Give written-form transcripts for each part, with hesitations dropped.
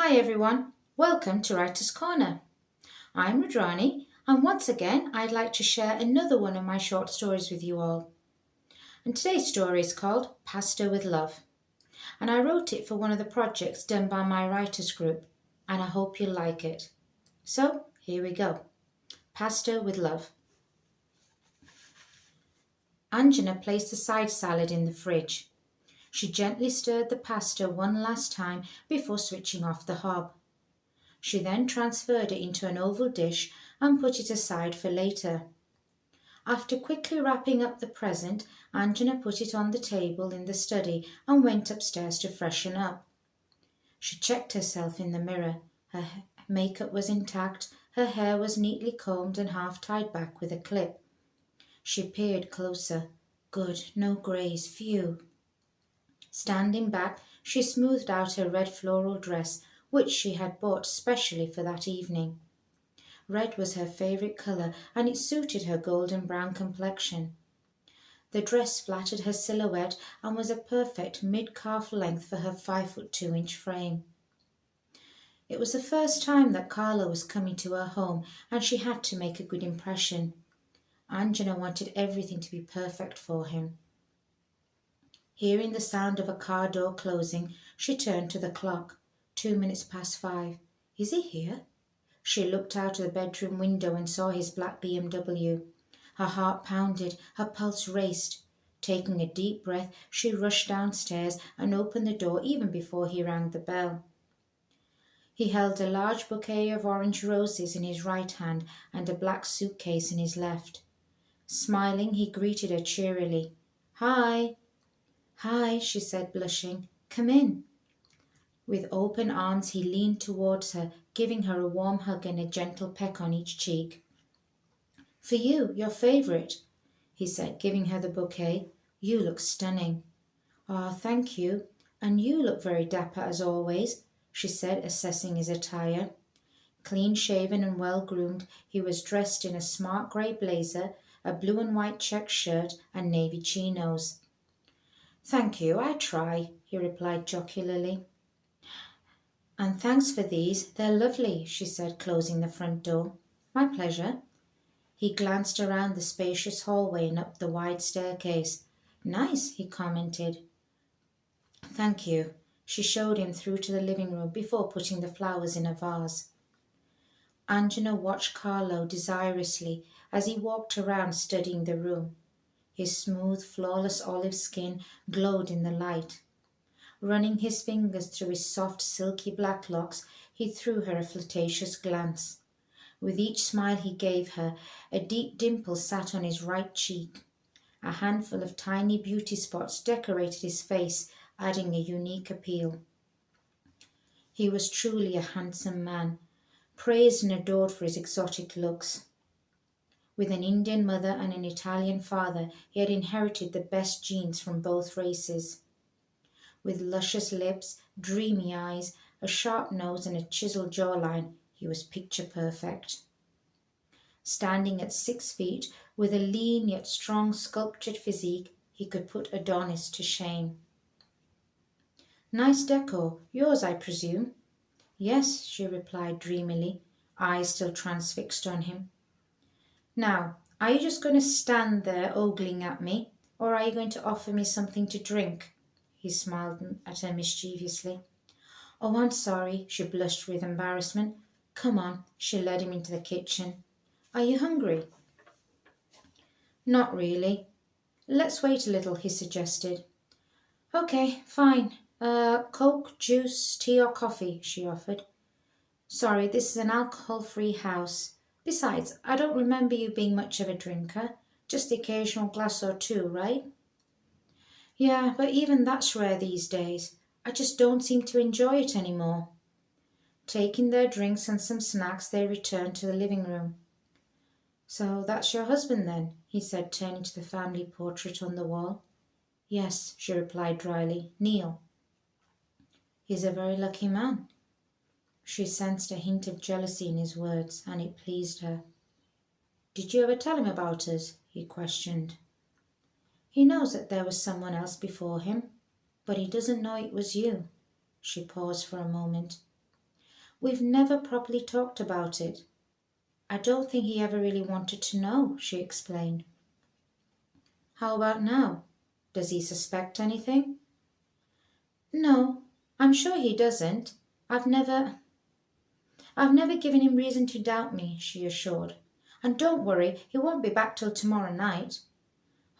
Hi everyone, welcome to Writer's Corner. I'm Rudrani, and once again I'd like to share another one of my short stories with you all. And today's story is called Pasta with Love, and I wrote it for one of the projects done by my writers group, and I hope you'll like it. So here we go. Pasta with Love. Anjana placed the side salad in the fridge. She gently stirred the pasta one last time before switching off the hob. She then transferred it into an oval dish and put it aside for later. After quickly wrapping up the present, Anjana put it on the table in the study and went upstairs to freshen up. She checked herself in the mirror. Her makeup was intact, her hair was neatly combed and half tied back with a clip. She peered closer. Good, no greys, phew. Standing back, she smoothed out her red floral dress, which she had bought specially for that evening. Red was her favourite colour, and it suited her golden brown complexion. The dress flattered her silhouette and was a perfect mid-calf length for her 5'2" frame. It was the first time that Carlo was coming to her home, and she had to make a good impression. Anjana wanted everything to be perfect for him. Hearing the sound of a car door closing, she turned to the clock. 2 minutes past 5. Is he here? She looked out of the bedroom window and saw his black BMW. Her heart pounded, her pulse raced. Taking a deep breath, she rushed downstairs and opened the door even before he rang the bell. He held a large bouquet of orange roses in his right hand and a black suitcase in his left. Smiling, he greeted her cheerily. Hi. Hi, she said, blushing. Come in. With open arms he leaned towards her, giving her a warm hug and a gentle peck on each cheek. For you, your favourite, he said, giving her the bouquet. You look stunning. Ah, thank you. And you look very dapper as always, she said, assessing his attire. Clean-shaven and well-groomed, he was dressed in a smart grey blazer, a blue and white check shirt and navy chinos. Thank you, I try, he replied jocularly. And thanks for these, they're lovely, she said, closing the front door. My pleasure. He glanced around the spacious hallway and up the wide staircase. Nice, he commented. Thank you. She showed him through to the living room before putting the flowers in a vase. Anjana watched Carlo desirously as he walked around studying the room. His smooth, flawless olive skin glowed in the light. Running his fingers through his soft, silky black locks, he threw her a flirtatious glance. With each smile he gave her, a deep dimple sat on his right cheek. A handful of tiny beauty spots decorated his face, adding a unique appeal. He was truly a handsome man, praised and adored for his exotic looks. With an Indian mother and an Italian father, he had inherited the best genes from both races. With luscious lips, dreamy eyes, a sharp nose and a chiseled jawline, he was picture perfect. Standing at 6 feet, with a lean yet strong sculptured physique, he could put Adonis to shame. Nice decor, yours I presume? Yes, she replied dreamily, eyes still transfixed on him. Now, are you just going to stand there ogling at me, or are you going to offer me something to drink? He smiled at her mischievously. Oh, I'm sorry, she blushed with embarrassment. Come on, she led him into the kitchen. Are you hungry? Not really. Let's wait a little, he suggested. Okay, fine. Coke, juice, tea or coffee, she offered. Sorry, this is an alcohol-free house. Besides, I don't remember you being much of a drinker. Just the occasional glass or two, right? Yeah, but even that's rare these days. I just don't seem to enjoy it anymore. Taking their drinks and some snacks, they returned to the living room. So that's your husband then, he said, turning to the family portrait on the wall. Yes, she replied dryly, Neil. He's a very lucky man. She sensed a hint of jealousy in his words, and it pleased her. Did you ever tell him about us? He questioned. He knows that there was someone else before him, but he doesn't know it was you. She paused for a moment. We've never properly talked about it. I don't think he ever really wanted to know, she explained. How about now? Does he suspect anything? No, I'm sure he doesn't. I've never I've never given him reason to doubt me, she assured. And don't worry, he won't be back till tomorrow night.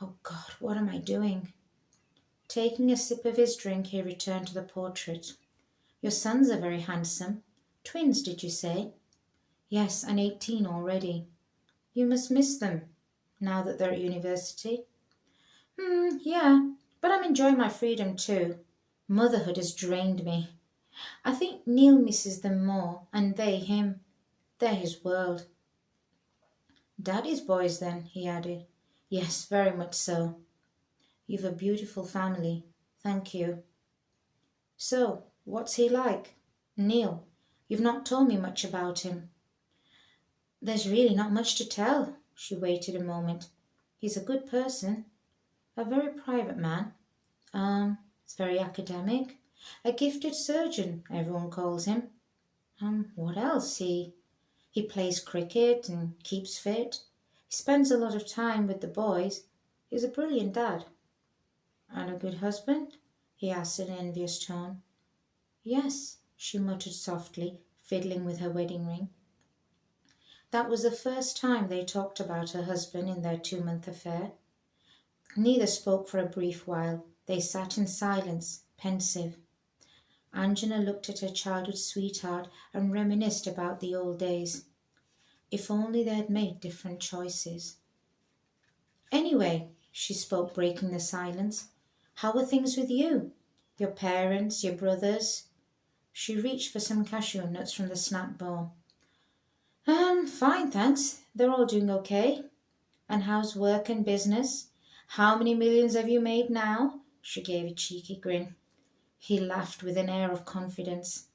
Oh God, what am I doing? Taking a sip of his drink, he returned to the portrait. Your sons are very handsome. Twins, did you say? Yes, and 18 already. You must miss them, now that they're at university. Yeah, but I'm enjoying my freedom too. Motherhood has drained me. I think Neil misses them more, and they him. They're his world. Daddy's boys, then, he added. Yes, very much so. You've a beautiful family. Thank you. So, what's he like? Neil, you've not told me much about him. There's really not much to tell. She waited a moment. He's a good person. A very private man. He's very academic. A gifted surgeon, everyone calls him. What else? He plays cricket and keeps fit. He spends a lot of time with the boys. He's a brilliant dad. And a good husband? He asked in an envious tone. Yes, she muttered softly, fiddling with her wedding ring. That was the first time they talked about her husband in their 2-month affair. Neither spoke for a brief while. They sat in silence, pensive. Angela looked at her childhood sweetheart and reminisced about the old days. If only they had made different choices. Anyway, she spoke, breaking the silence, how are things with you? Your parents, your brothers? She reached for some cashew nuts from the snack bowl. Fine, thanks. They're all doing okay. And how's work and business? How many millions have you made now? She gave a cheeky grin. He laughed with an air of confidence.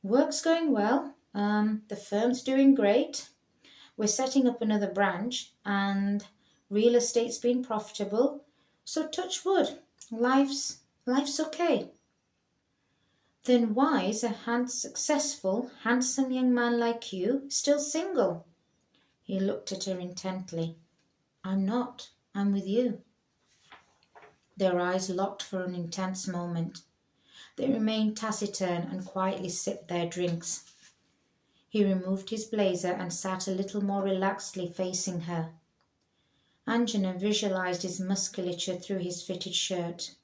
Work's going well. The firm's doing great. We're setting up another branch, and real estate's been profitable. So touch wood. Life's okay. Then why is a successful, handsome young man like you still single? He looked at her intently. I'm not. I'm with you. Their eyes locked for an intense moment. They remained taciturn and quietly sipped their drinks. He removed his blazer and sat a little more relaxedly facing her. Angela visualized his musculature through his fitted shirt.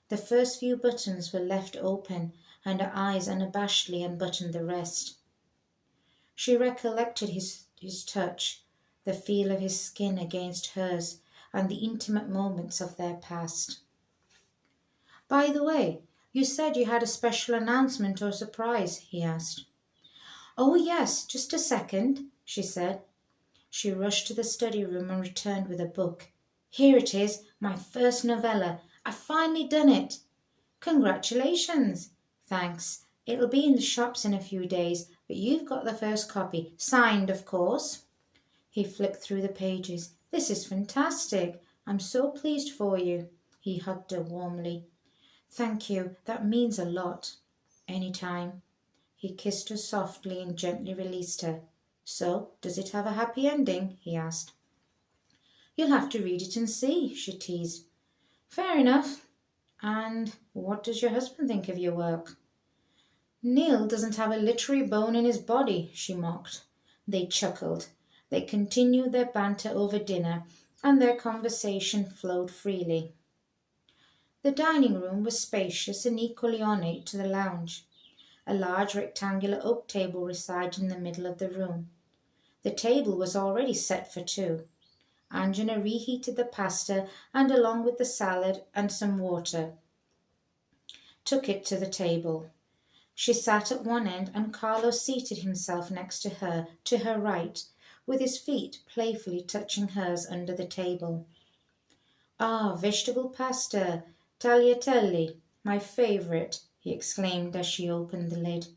The first few buttons were left open, and her eyes unabashedly unbuttoned the rest. She recollected his touch, the feel of his skin against hers, and the intimate moments of their past. By the way, you said you had a special announcement or surprise, he asked. Oh, yes, just a second, she said. She rushed to the study room and returned with a book. Here it is, my first novella. I've finally done it. Congratulations. Thanks. It'll be in the shops in a few days, but you've got the first copy, signed, of course. He flicked through the pages. This is fantastic. I'm so pleased for you. He hugged her warmly. Thank you. That means a lot. Any time. He kissed her softly and gently released her. So, does it have a happy ending? He asked. You'll have to read it and see, she teased. Fair enough. And what does your husband think of your work? Neil doesn't have a literary bone in his body, she mocked. They chuckled. They continued their banter over dinner, and their conversation flowed freely. The dining room was spacious and equally ornate to the lounge. A large rectangular oak table resided in the middle of the room. The table was already set for two. Angela reheated the pasta and, along with the salad and some water, took it to the table. She sat at one end and Carlo seated himself next to her right, with his feet playfully touching hers under the table. Ah, vegetable pasta, tagliatelle, my favourite, he exclaimed as she opened the lid.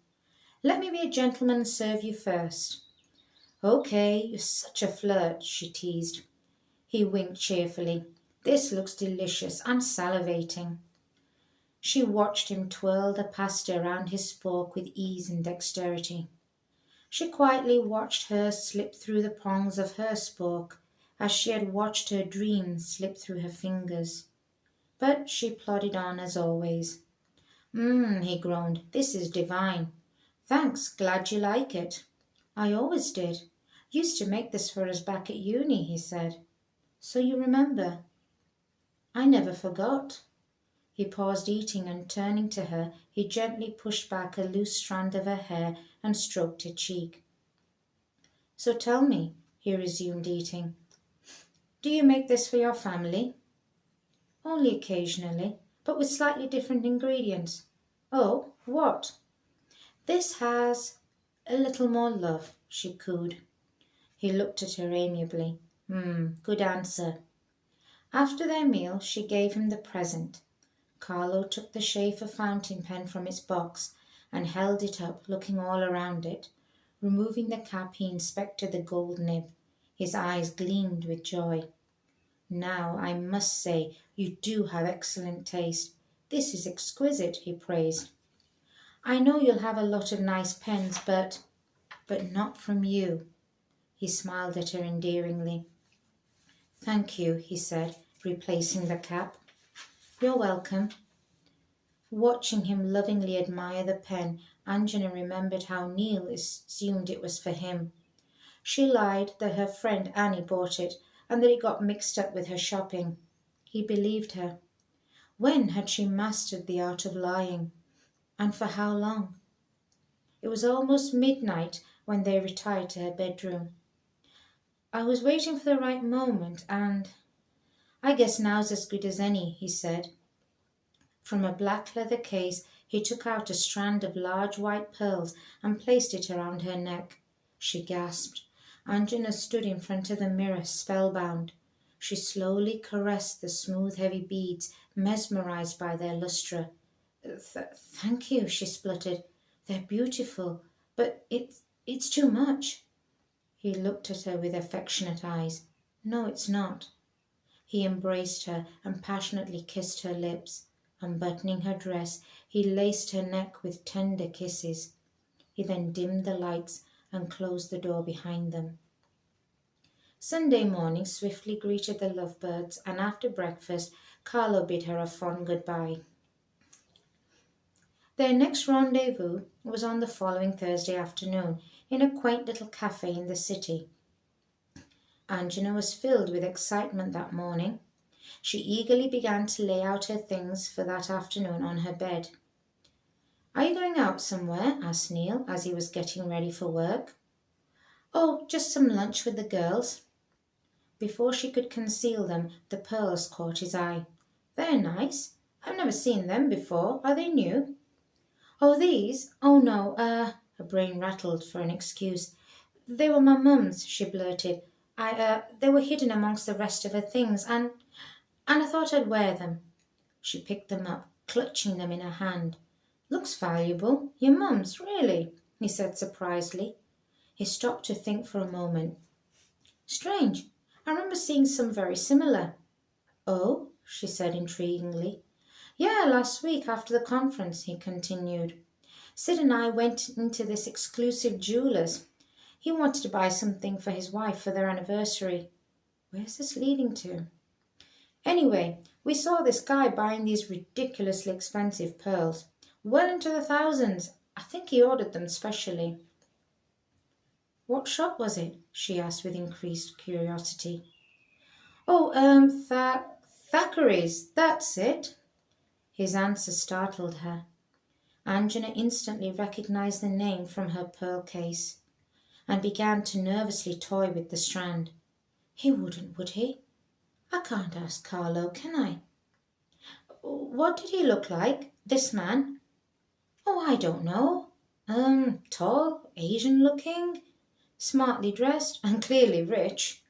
Let me be a gentleman and serve you first. Okay, you're such a flirt, she teased. He winked cheerfully. This looks delicious. I'm salivating. She watched him twirl the pasta around his spork with ease and dexterity. She quietly watched hers slip through the prongs of her spork, as she had watched her dreams slip through her fingers. But she plodded on as always. He groaned, this is divine. Thanks, glad you like it. I always did. Used to make this for us back at uni, he said. So you remember? I never forgot. He paused eating, and turning to her, he gently pushed back a loose strand of her hair and stroked her cheek. So tell me, he resumed eating, do you make this for your family? Only occasionally, but with slightly different ingredients. Oh, what? This has a little more love, she cooed. He looked at her amiably. Good answer. After their meal, she gave him the present. Carlo took the Schaefer fountain pen from its box and held it up, looking all around it. Removing the cap, he inspected the gold nib. His eyes gleamed with joy. Now, I must say, you do have excellent taste. This is exquisite, he praised. I know you'll have a lot of nice pens, but not from you. He smiled at her endearingly. Thank you, he said, replacing the cap. You're welcome. Watching him lovingly admire the pen, Angela remembered how Neil assumed it was for him. She lied that her friend Annie bought it and that it got mixed up with her shopping. He believed her. When had she mastered the art of lying? And for how long? It was almost midnight when they retired to her bedroom. I was waiting for the right moment, and I guess now's as good as any, he said. From a black leather case he took out a strand of large white pearls and placed it around her neck. She gasped. Angela stood in front of the mirror, spellbound. She slowly caressed the smooth, heavy beads, mesmerized by their lustre. Thank you, she spluttered. They're beautiful, but it's too much. He looked at her with affectionate eyes. No, it's not. He embraced her and passionately kissed her lips. Unbuttoning her dress, he laced her neck with tender kisses. He then dimmed the lights and closed the door behind them. Sunday morning swiftly greeted the lovebirds, and after breakfast Carlo bid her a fond goodbye. Their next rendezvous was on the following Thursday afternoon in a quaint little cafe in the city. Angela was filled with excitement that morning. She eagerly began to lay out her things for that afternoon on her bed. Are you going out somewhere? Asked Neil as he was getting ready for work. Oh, just some lunch with the girls. Before she could conceal them, the pearls caught his eye. They're nice. I've never seen them before. Are they new? Oh, these? Oh, no, her brain rattled for an excuse. They were my mum's, she blurted. They were hidden amongst the rest of her things, and I thought I'd wear them. She picked them up, clutching them in her hand. Looks valuable. Your mum's, really? He said surprisedly. He stopped to think for a moment. Strange. I remember seeing some very similar. Oh, she said intriguingly. Yeah, last week after the conference, he continued. Sid and I went into this exclusive jeweller's. He wanted to buy something for his wife for their anniversary. Where's this leading to? Anyway, we saw this guy buying these ridiculously expensive pearls. Well into the thousands. I think he ordered them specially. What shop was it? She asked with increased curiosity. Oh, Thackeray's, that's it. His answer startled her. Angela instantly recognized the name from her pearl case and began to nervously toy with the strand. He wouldn't, would he? I can't ask Carlo, can I? What did he look like, this man? Oh, I don't know. Tall, Asian-looking, smartly dressed, and clearly rich.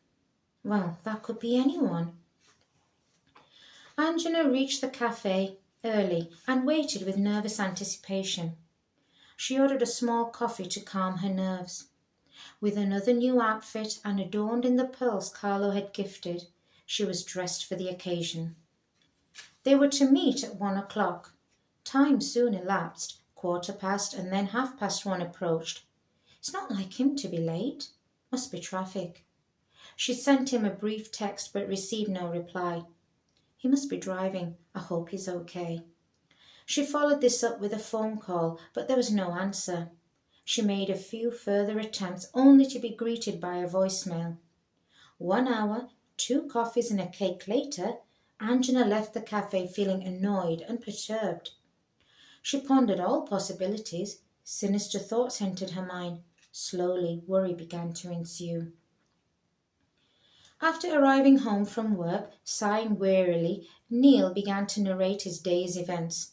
Well, that could be anyone. Angela reached the cafe early and waited with nervous anticipation. She ordered a small coffee to calm her nerves. With another new outfit and adorned in the pearls Carlo had gifted, she was dressed for the occasion. They were to meet at 1 o'clock. Time soon elapsed, 1:15 and then 1:30 approached. It's not like him to be late. Must be traffic. She sent him a brief text but received no reply. He must be driving. I hope he's okay. She followed this up with a phone call, but there was no answer. She made a few further attempts only to be greeted by a voicemail. 1 hour, 2 coffees and a cake later, Angela left the cafe feeling annoyed and perturbed. She pondered all possibilities. Sinister thoughts entered her mind. Slowly, worry began to ensue. After arriving home from work, sighing wearily, Neil began to narrate his day's events.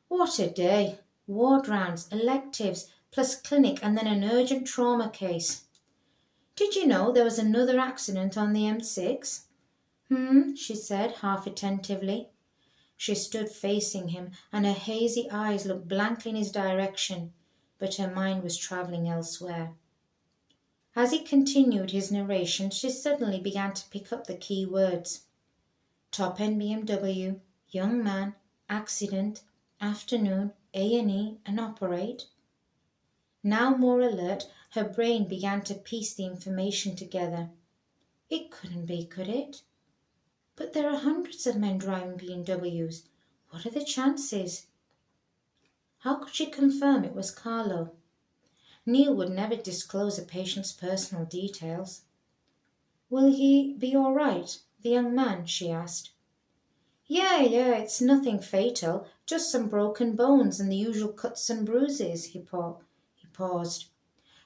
What a day! Ward rounds, electives, plus clinic and then an urgent trauma case. Did you know there was another accident on the M6? She said, half attentively. She stood facing him, and her hazy eyes looked blankly in his direction, but her mind was travelling elsewhere. As he continued his narration, she suddenly began to pick up the key words. Top-end BMW, young man, accident, afternoon, A&E, and operate. Now more alert, her brain began to piece the information together. It couldn't be, could it? But there are hundreds of men driving BMWs. What are the chances? How could she confirm it was Carlo? Neil would never disclose a patient's personal details. Will he be all right, the young man? She asked. Yeah, it's nothing fatal, just some broken bones and the usual cuts and bruises, he paused.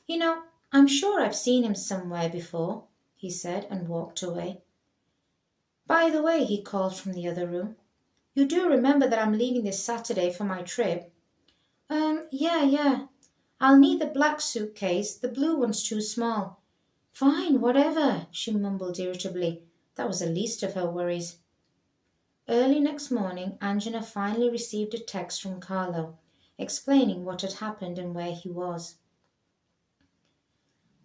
You know, I'm sure I've seen him somewhere before, he said and walked away. By the way, he called from the other room, you do remember that I'm leaving this Saturday for my trip? Yeah. I'll need the black suitcase, the blue one's too small. Fine, whatever, she mumbled irritably. That was the least of her worries. Early next morning, Angela finally received a text from Carlo, explaining what had happened and where he was.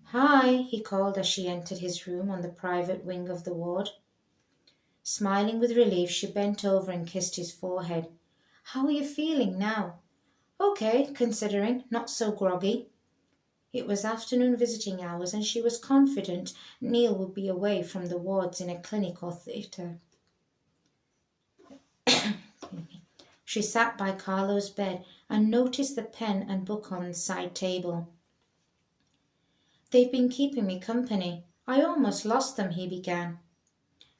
Hi, he called as she entered his room on the private wing of the ward. Smiling with relief, she bent over and kissed his forehead. How are you feeling now? Okay, considering, not so groggy. It was afternoon visiting hours and she was confident Neil would be away from the wards in a clinic or theatre. She sat by Carlo's bed and noticed the pen and book on the side table. They've been keeping me company. I almost lost them, he began.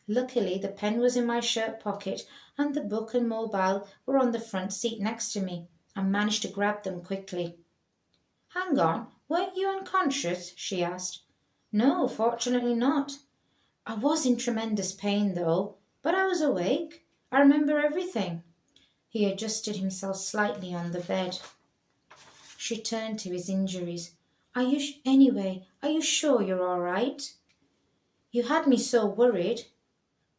Luckily, the pen was in my shirt pocket and the book and mobile were on the front seat next to me. I managed to grab them quickly. Hang on, weren't you unconscious? She asked. No, fortunately not. I was in tremendous pain, though, but I was awake. I remember everything. He adjusted himself slightly on the bed. She turned to his injuries. Are you sure you're all right? You had me so worried.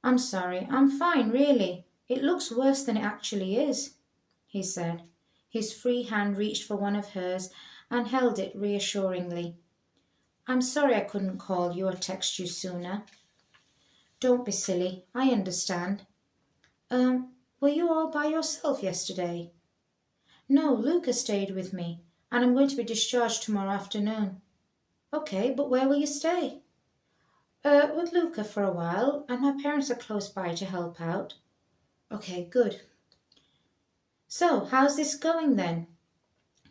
I'm sorry, I'm fine, really. It looks worse than it actually is, he said. His free hand reached for one of hers and held it reassuringly. I'm sorry I couldn't call you or text you sooner. Don't be silly, I understand. Were you all by yourself yesterday? No, Luca stayed with me, and I'm going to be discharged tomorrow afternoon. Okay, but where will you stay? With Luca for a while, and my parents are close by to help out. Okay, good. So, how's this going then?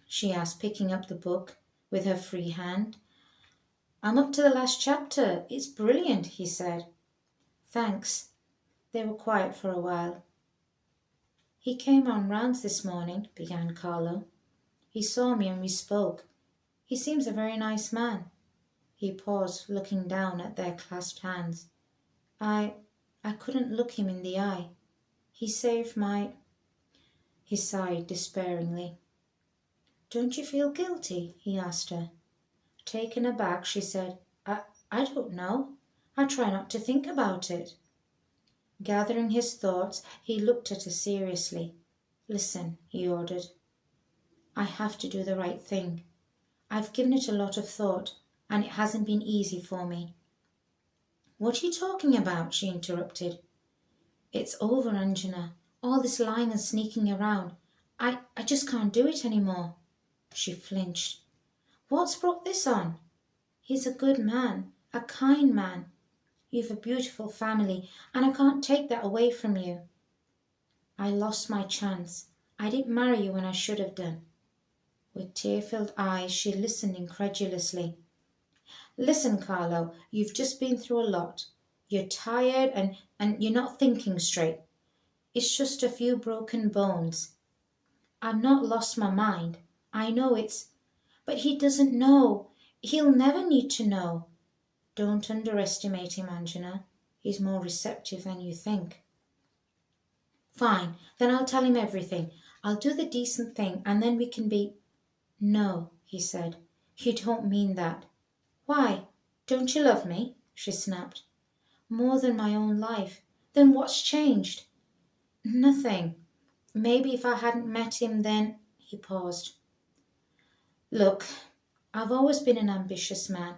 She asked, picking up the book with her free hand. I'm up to the last chapter. It's brilliant, he said. Thanks. They were quiet for a while. He came on rounds this morning, began Carlo. He saw me and we spoke. He seems a very nice man. He paused, looking down at their clasped hands. I couldn't look him in the eye. He saved my... He sighed despairingly. Don't you feel guilty? He asked her. Taken aback, she said, I don't know. I try not to think about it. Gathering his thoughts, he looked at her seriously. Listen, he ordered. I have to do the right thing. I've given it a lot of thought, and it hasn't been easy for me. What are you talking about? She interrupted. It's over, Anjana. All this lying and sneaking around. I just can't do it anymore. She flinched. What's brought this on? He's a good man, a kind man. You've a beautiful family, and I can't take that away from you. I lost my chance. I didn't marry you when I should have done. With tear-filled eyes, she listened incredulously. Listen, Carlo, you've just been through a lot. You're tired and you're not thinking straight. It's just a few broken bones. I've not lost my mind. I know it's... But he doesn't know. He'll never need to know. Don't underestimate him, Angela. He's more receptive than you think. Fine, then I'll tell him everything. I'll do the decent thing and then we can be... No, he said. You don't mean that. Why? Don't you love me? She snapped. More than my own life. Then what's changed? Nothing. Maybe if I hadn't met him then... He paused. Look, I've always been an ambitious man,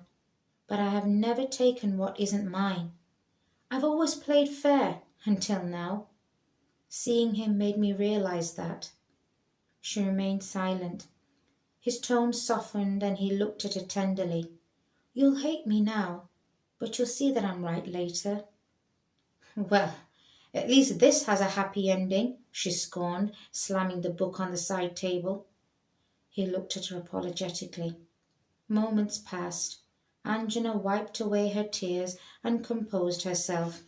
but I have never taken what isn't mine. I've always played fair, until now. Seeing him made me realize that. She remained silent. His tone softened and he looked at her tenderly. You'll hate me now, but you'll see that I'm right later. Well, at least this has a happy ending, she scorned, slamming the book on the side table. He looked at her apologetically. Moments passed. Angela wiped away her tears and composed herself.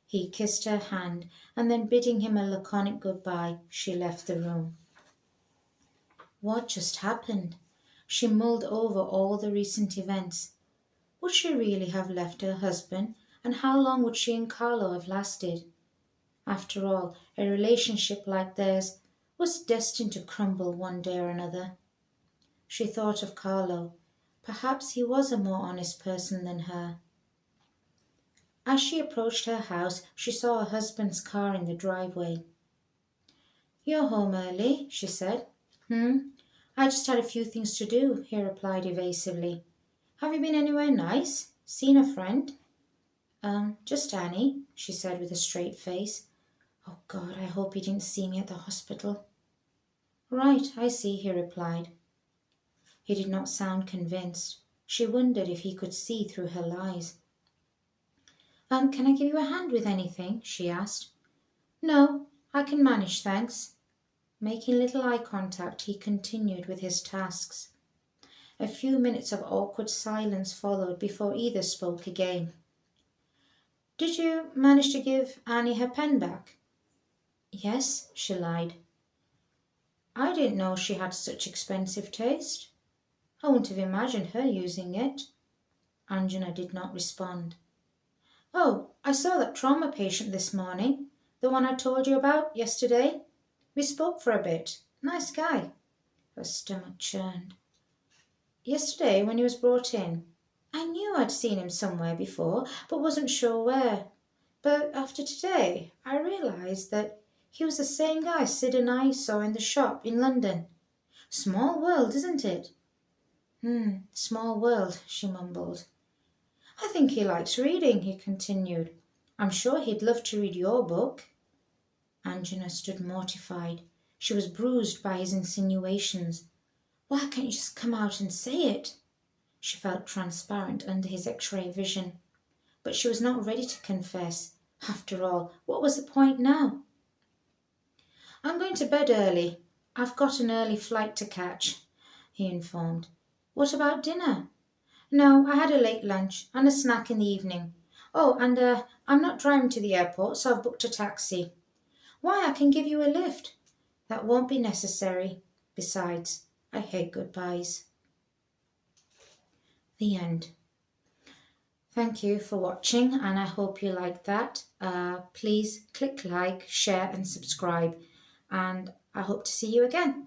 He kissed her hand, and then bidding him a laconic goodbye, she left the room. What just happened? She mulled over all the recent events. Would she really have left her husband, and how long would she and Carlo have lasted? After all, a relationship like theirs was destined to crumble one day or another. She thought of Carlo. Perhaps he was a more honest person than her. As she approached her house, she saw her husband's car in the driveway. You're home early, she said. I just had a few things to do, he replied evasively. Have you been anywhere nice? Seen a friend? Just Annie, she said with a straight face. Oh God, I hope he didn't see me at the hospital. Right, I see, he replied. He did not sound convinced. She wondered if he could see through her lies. Can I give you a hand with anything? She asked. No, I can manage, thanks. Making little eye contact, he continued with his tasks. A few minutes of awkward silence followed before either spoke again. Did you manage to give Annie her pen back? Yes, she lied. I didn't know she had such expensive taste. I wouldn't have imagined her using it. Angela did not respond. Oh, I saw that trauma patient this morning, the one I told you about yesterday. We spoke for a bit. Nice guy. Her stomach churned. Yesterday, when he was brought in, I knew I'd seen him somewhere before, but wasn't sure where. But after today, I realised that he was the same guy Sid and I saw in the shop in London. Small world, isn't it? Small world, she mumbled. I think he likes reading, he continued. I'm sure he'd love to read your book. Angela stood mortified. She was bruised by his insinuations. Why can't you just come out and say it? She felt transparent under his X-ray vision. But she was not ready to confess. After all, what was the point now? I'm going to bed early. I've got an early flight to catch, he informed. What about dinner? No, I had a late lunch and a snack in the evening. Oh, and I'm not driving to the airport, so I've booked a taxi. Why, I can give you a lift. That won't be necessary. Besides, I hate goodbyes. The end. Thank you for watching, and I hope you liked that. Please click like, share and subscribe, and I hope to see you again.